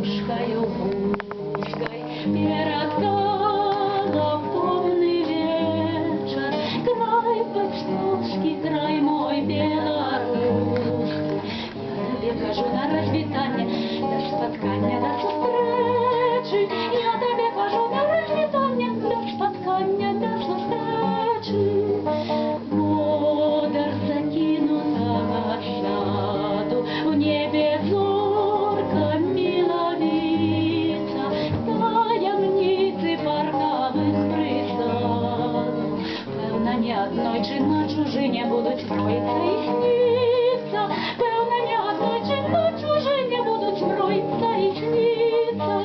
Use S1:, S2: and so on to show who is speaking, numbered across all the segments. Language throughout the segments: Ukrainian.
S1: дорожкою вузкой перестала повний вечір, край Петровський, край мой белорусский. Я тебе кажу на розвітання, до споткання, до зустрічі. Я тебе кажу на розвітання, до споткання, до зустрічі. Водар закинута саду, в небе зорка миловица, таємниці паркових присад. Певно, ні одной чи на чужині будуть строїться і сниться. Певно, ні одной чи на чужині будуть строїться і сниться.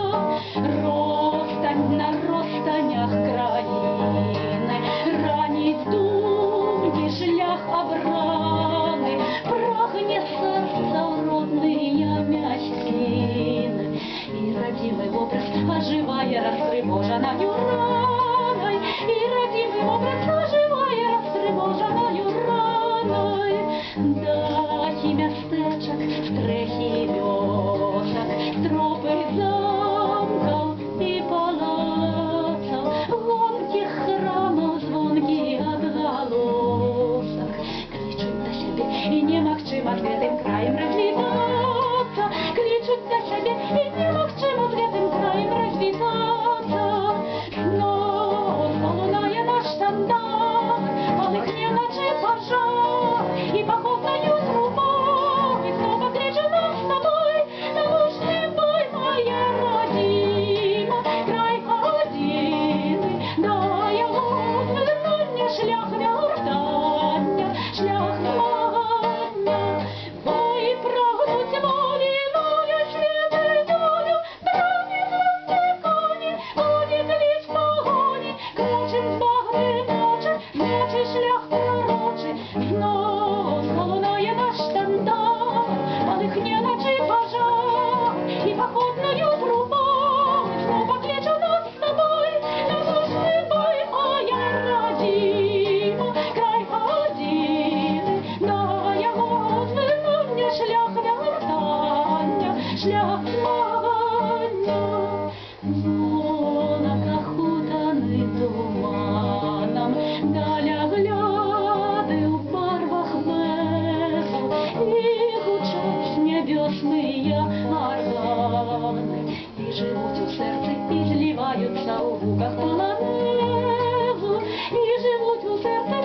S1: Розстань на розстанях країни, ранить думки, шлях обраны, прагне сердца родные мясины. И родимый образ, оживая, растревоженою раной, и родимый образ, оживая, растревоженою раной. Дахи мястечок, стрехи вёсок, тропы замков и палацов, гонких храмов, звонких отголосок. Кличуть до себе, и немагчыма з гэтым краем развітацца. Кличуть до себе, и немагчыма з гэтым краем развітацца. Снова лунае наш штандарт, полыхне ночи пожар, и походною трубой снова кричит нам с тобой: «Наушный бой, моя родина, край Одины, дай його звернення, шлях вертання, шлях змагання. Бої прагнуть воліною світи долю, брані звести коні, коні клич погоні, крочим з багни ночі, ночі шлях пророчий. Знову лунає наш штандарт, полыхне ночі пожар, і походною трубою снова кличу нас з тобой: «Наушний бой, моя родина, край Одини, дай його звернення, шлях вертання, шлях змагання». Волок охутаний туманом, даля гляди у барвах меду, і гучать небесные органи, і живуть у серці, і зливаються у гуках полонезу, і живуть у серці,